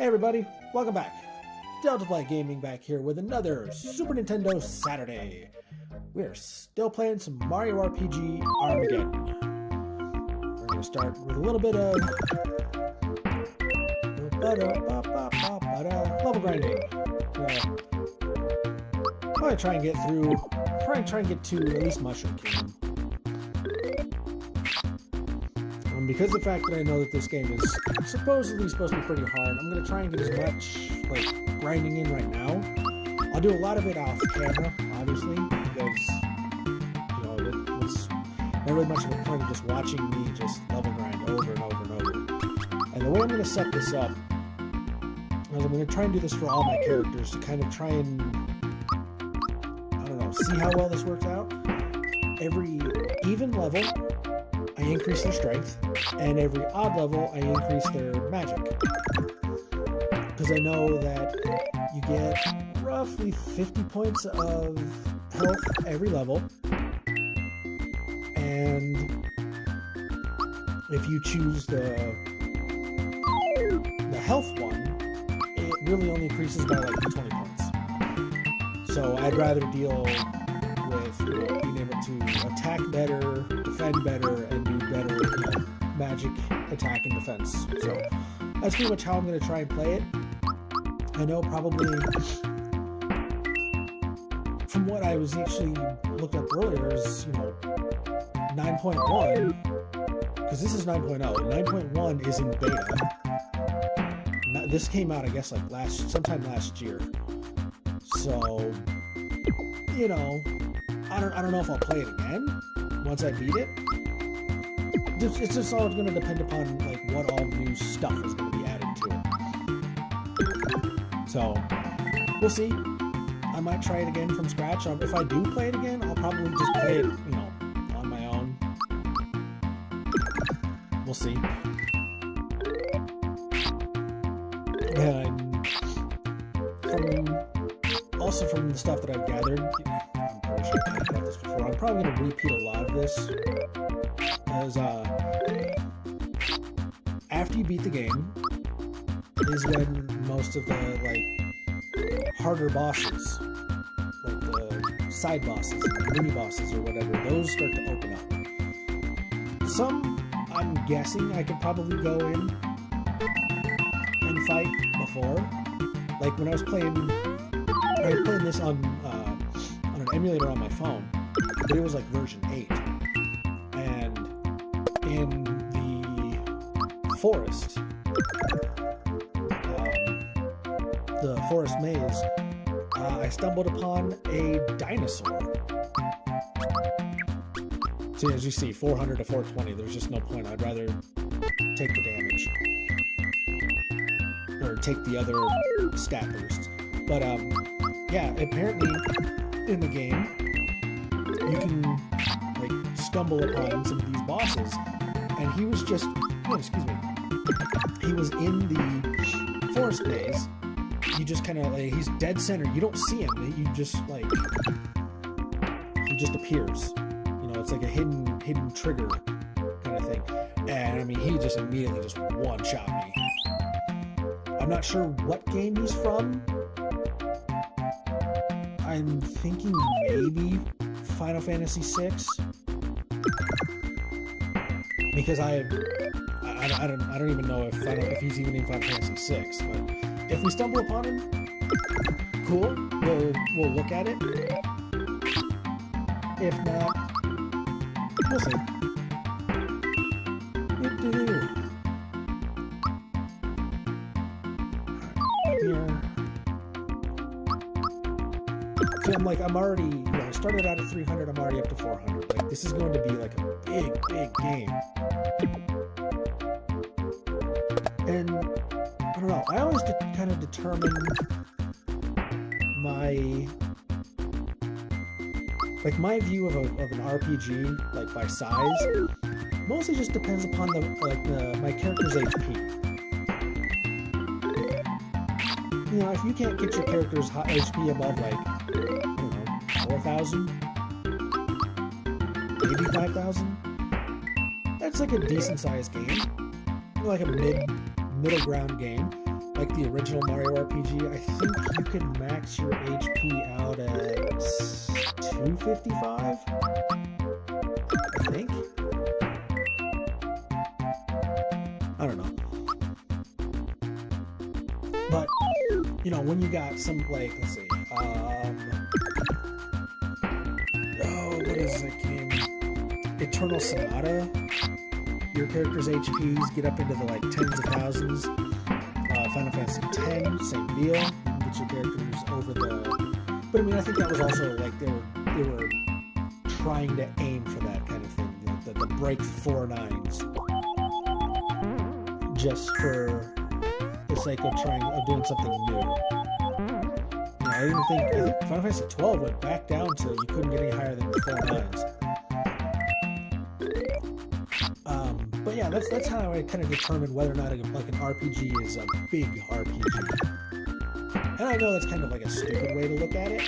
Hey everybody, welcome back. Delta Flight Gaming back here with another Super Nintendo Saturday. We're still playing some Mario RPG Armageddon. We're going to start with a little bit of level grinding. Probably try and get to at least Mushroom Kingdom. Because of the fact that I know that this game is supposedly supposed to be pretty hard, I'm going to try and get as much grinding in right now. I'll do a lot of it off camera, obviously, because it's not really much of a point of just watching me just level grind over and over and over. And the way I'm going to set this up is I'm going to try and do this for all my characters to kind of try and, see how well this works out. Every even level, I increase their strength, and every odd level, I increase their magic. Because I know that you get roughly 50 points of health every level, and if you choose the health one, it really only increases by 20 points. So I'd rather deal with being able to attack better, defend better, and do better magic attack and defense. So that's pretty much how I'm going to try and play it. I know probably from what I was actually looked up earlier is 9.1, because this is 9.0. 9.1 is in beta. This came out I guess sometime last year. So I don't know if I'll play it again once I beat it. It's just all going to depend upon what all new stuff is going to be added to it. So we'll see. I might try it again from scratch. If I do play it again, I'll probably just play it, on my own. We'll see. And from the stuff that I've gathered, I'm pretty sure I talked about this before. I'm probably going to repeat a lot of this, because after you beat the game is when most of the harder bosses, the side bosses, the mini bosses or whatever, those start to open up. Some, I'm guessing I could probably go in and fight before. When I was playing this on an emulator on my phone, but it was version 8. And in the forest, the forest maze, I stumbled upon a dinosaur. So as you see, 400 to 420, there's just no point. I'd rather take the damage. Or take the other stat boost. But, yeah, apparently in the game, you can, stumble upon some of these bosses, and he was just, he was in the forest maze. You just kind of, he's dead center. You don't see him. You just, he just appears. It's like a hidden trigger kind of thing. And, he just immediately just one-shot me. I'm not sure what game he's from. I'm thinking maybe Final Fantasy VI, because I don't even know if he's even in Final Fantasy VI. But if we stumble upon him, cool. We'll look at it. If not, we'll see. So I'm already, I started out at 300, I'm already up to 400. This is going to be a big, big game. And, I don't know, I always kind of determine my view of an RPG, by size, mostly just depends upon my character's HP. If you can't get your character's HP above 4,000, maybe 5,000, that's a decent sized game. A middle ground game. like the original Mario RPG, I think you could max your HP out at 255. I think. I don't know. But, you know, when you got some, like, let's see, what is that game? Eternal Sonata. Your character's HPs get up into the, like, tens of thousands. Final Fantasy X, same deal. You can get your characters over the... But, I mean, I think that was also, like, they were trying to aim for that kind of thing. The break 4 nines. Just for the sake of doing something new. I think Final Fantasy 12 went back down to you couldn't get any higher than 4 nines. But yeah, that's how I kind of determine whether or not an RPG is a big RPG. And I know that's kind of like a stupid way to look at it,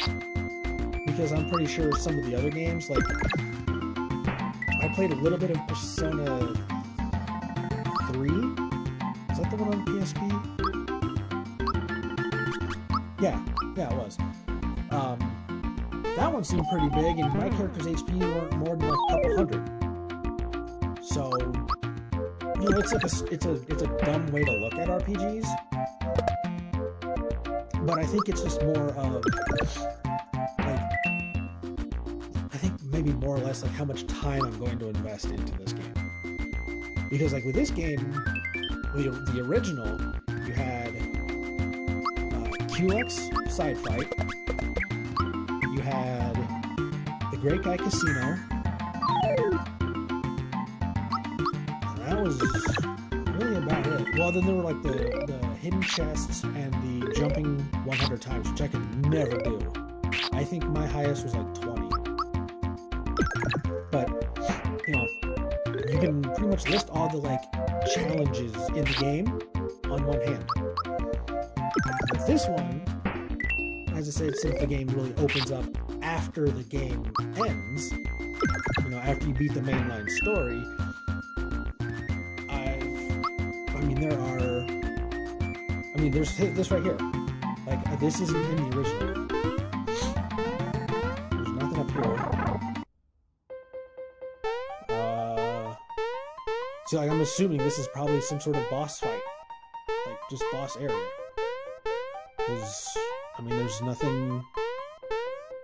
because I'm pretty sure some of the other games, like I played a little bit of Persona 3. Is that the one on PSP? Yeah, it was. That one seemed pretty big, and my character's HP weren't more than like a couple hundred. So, you know, it's a dumb way to look at RPGs. But I think it's just more of like, I think maybe more or less like how much time I'm going to invest into this game. Because like with this game, the original, you had QX Side Fight, you had the Great Guy Casino, and that was really about it. Well, then there were like the hidden chests and the jumping 100 times, which I could never do. I think my highest was like 20. But, you know, you can pretty much list all the like challenges in the game on one hand. With this one, as I said, since the game really opens up after the game ends, you know, after you beat the mainline story, there's this right here. Like, this isn't in the original. There's nothing up here. So, like, I'm assuming this is probably some sort of boss fight. Like, just boss area. Because, I mean, there's nothing...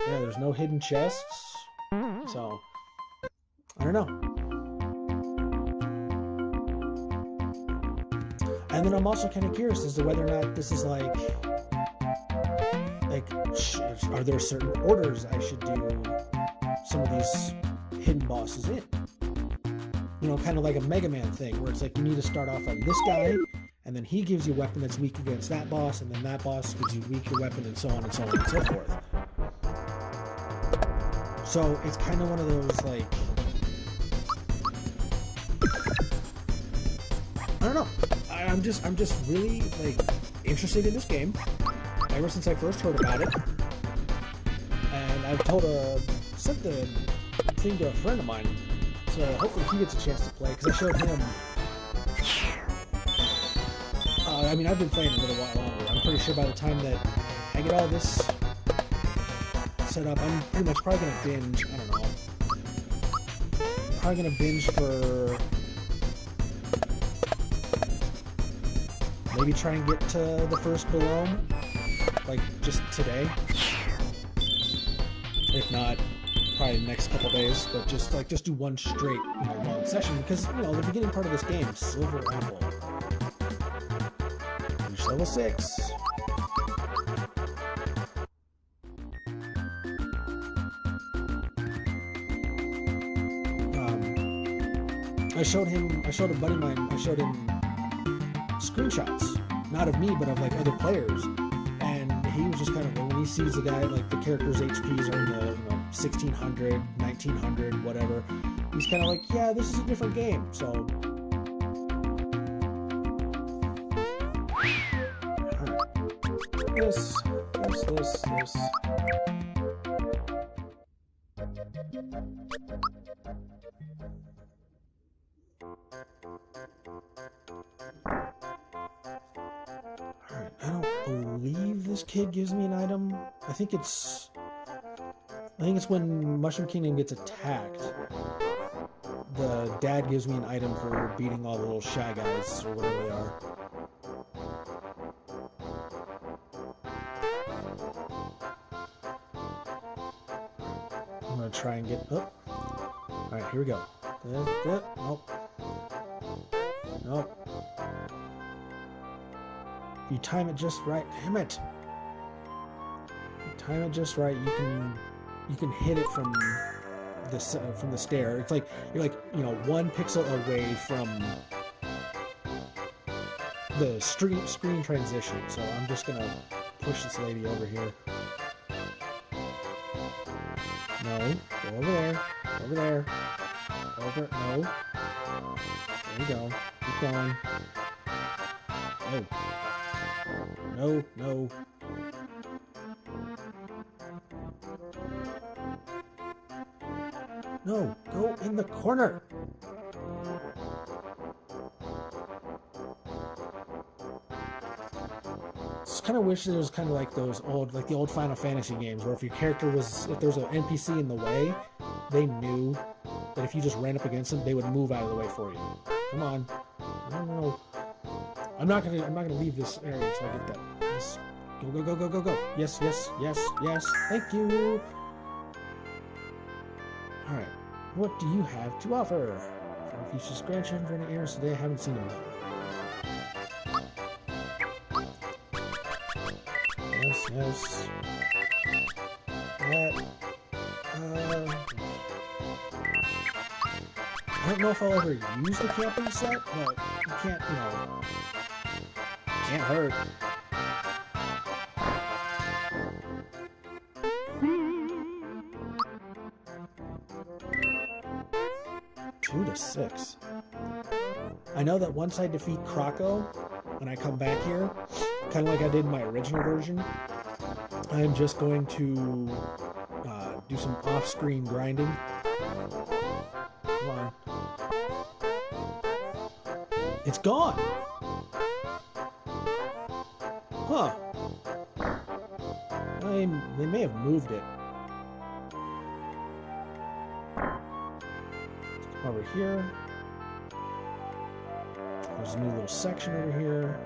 Yeah, there's no hidden chests. So, I don't know. And then I'm also kind of curious as to whether or not this is like, are there certain orders I should do some of these hidden bosses in? You know, kind of like a Mega Man thing, where it's like you need to start off on this guy, and then he gives you a weapon that's weak against that boss, and then that boss gives you a weaker weapon, and so on and so on and so forth. So it's kind of one of those, like, I don't know. I'm just really, like, interested in this game ever since I first heard about it. And I've sent the thing to a friend of mine, so hopefully he gets a chance to play, because I showed him. I mean, I've been playing a little while longer. I'm pretty sure by the time that I get all this set up, I'm pretty much probably going to binge, I don't know. I'm probably going to binge for... maybe try and get to the first Mallow, like, just today. If not, probably the next couple days, but just do one straight, you know, long session, because, you know, the beginning part of this game, Silver Apple. Reach level 6. I showed a buddy of mine, screenshots, not of me, but of like other players, and he was just kind of, when he sees the guy, like the character's HPs are in the 1600, 1900, whatever, he's kind of like, yeah, this is a different game. So alright, this. Alright, I don't believe this kid gives me an item. I think it's when Mushroom Kingdom gets attacked. The dad gives me an item for beating all the little shy guys, or whatever they are. I'm gonna try and get up. Alright, here we go. Nope. Nope. If you time it just right, damn it! If you time it just right, you can hit it from the stair. It's like you're like, you know, 1 pixel away from the screen transition. So I'm just gonna push this lady over here. No, go over there. Over there. Over. No. There you go. Keep going. No. No. No. No, go in the corner. Just kind of wish there was kind of like those old, like the old Final Fantasy games, where if your character was, if there's an NPC in the way, they knew that if you just ran up against them, they would move out of the way for you. Come on. No. I'm not gonna leave this area until I get that. Just go. Yes. Thank you. All right. What do you have to offer? For Fuchsia's grandchildren running errands today, I haven't seen them though. Yes. That. I don't know if I'll ever use the camping set, but you can't, you know, can't hurt. Two to 6. I know that once I defeat Croco, when I come back here, kind of like I did in my original version, I am just going to do some off-screen grinding. Come on. It's gone! Huh. They may have moved it. Over here. There's a new little section over here.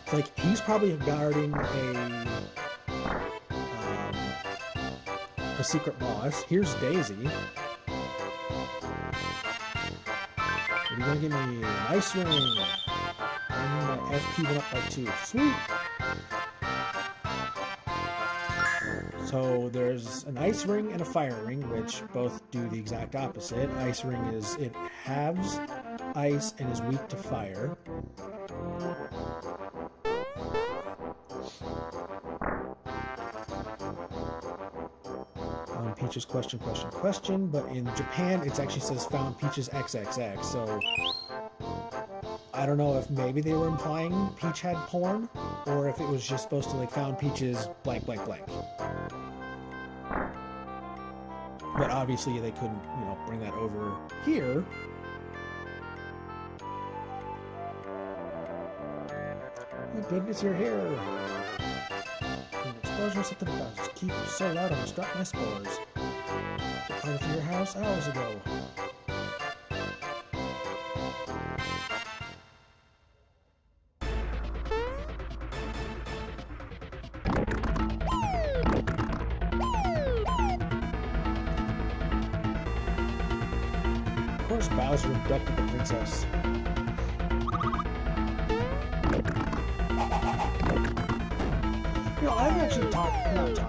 It's like he's probably guarding a secret boss. Here's Daisy. Are you gonna give me an ice ring? And my FP went up by 2. Sweet! So there's an ice ring and a fire ring, which both do the exact opposite. Ice ring is, it halves ice and is weak to fire. Peaches question, but in Japan it actually says found Peaches XXX, so I don't know if maybe they were implying Peach had porn, or if it was just supposed to like found Peaches blank. But obviously they couldn't, you know, bring that over here. Thank goodness you're here. An explosion or something about just keep so loud I struck my spores. Out of your house hours ago. Of course, Bowser abducted the princess. You know, I've actually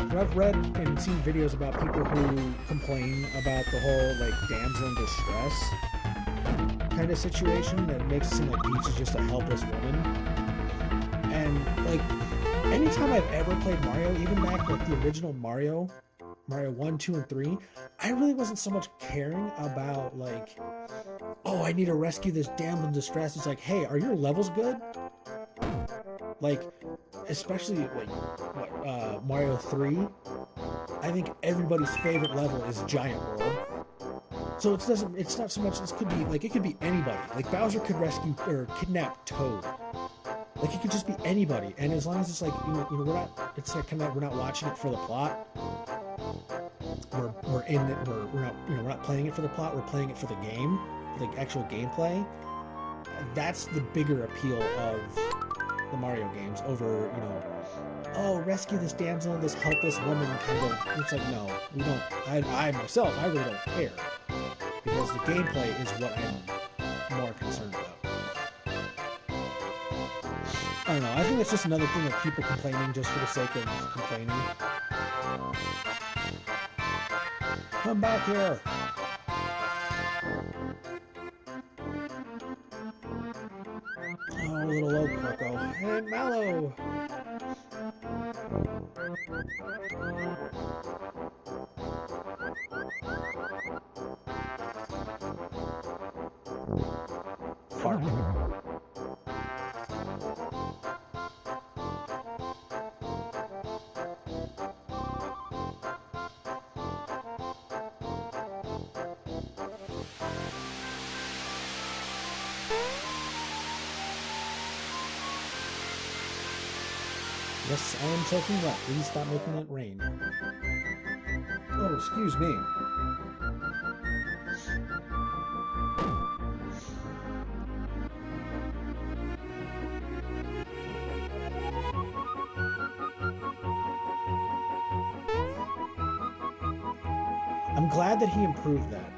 but I've read and seen videos about people who complain about the whole, like, damsel in distress kind of situation that makes it seem like Peach is just a helpless woman. And, like, anytime I've ever played Mario, even back with the original Mario 1, 2, and 3, I really wasn't so much caring about, like, oh, I need to rescue this damsel in distress. It's like, hey, are your levels good? Like, especially like Mario 3, I think everybody's favorite level is Giant World. So it's not so much, it could be anybody. Like Bowser could rescue or kidnap Toad. Like, it could just be anybody, and as long as it's like, we're not, it's like kind of, we're not watching it for the plot. We're in it. We're not, we're not playing it for the plot. We're playing it for the game, for the actual gameplay. That's the bigger appeal of the Mario games over, oh, rescue this damsel, this helpless woman kind of. It's like, no, we don't. I myself, I really don't care, because the gameplay is what I'm more concerned about. I don't know. I think it's just another thing of people complaining just for the sake of complaining. Come back here. Oh, little old Croco. Hey, Mallow. Fart. Yes, I am soaking wet. Please stop making it rain. Oh, excuse me. I'm glad that he improved that.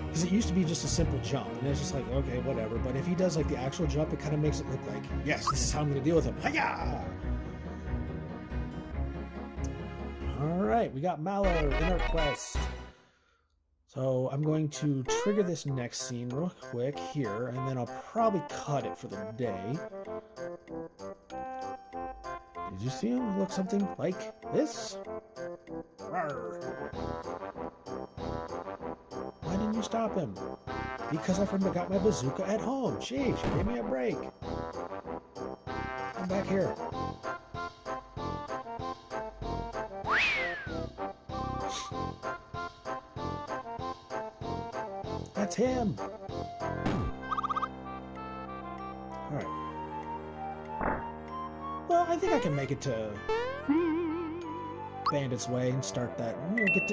Because it used to be just a simple jump, and it's just like, okay, whatever. But if he does like the actual jump, it kind of makes it look like, yes, this is how I'm going to deal with him. Hiya! Alright, we got Mallow in our quest. So I'm going to trigger this next scene real quick here, and then I'll probably cut it for the day. Did you see him look something like this? Rawr. Why didn't you stop him? Because I forgot my bazooka at home. Sheesh, give me a break. Come back here. That's him. Alright. Well, I think I can make it to Bandit's Way and start that.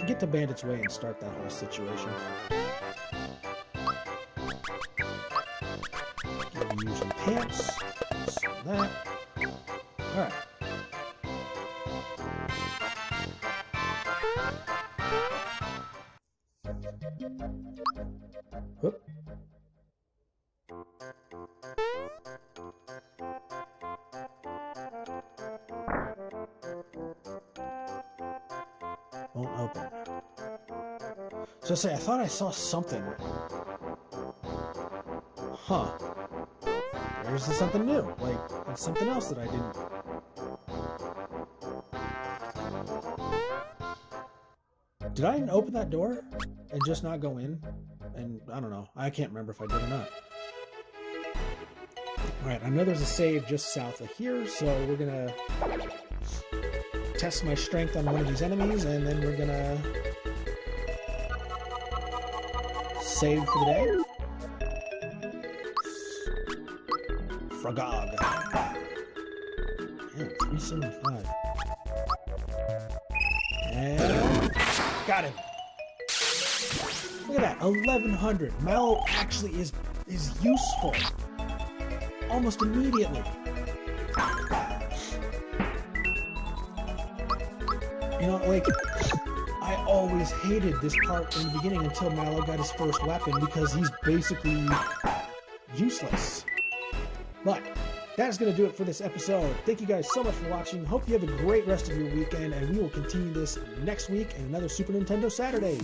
Get to Bandit's Way and start that whole situation. Give me using pants. That. Alright. Whoop. Won't open. So I say, I thought I saw something. Huh. There's something new. Like, that's something else that I didn't. Did I open that door and just not go in? And I don't know. I can't remember if I did or not. Alright, I know there's a save just south of here, so we're gonna test my strength on one of these enemies, and then we're gonna save for the day. Fragog. Yeah, 375. And got him. Look at that, 1100. Mallow actually is useful almost immediately. You know, like, I always hated this part in the beginning until Mallow got his first weapon, because he's basically useless. But that is going to do it for this episode. Thank you guys so much for watching. Hope you have a great rest of your weekend, and we will continue this next week in another Super Nintendo Saturday.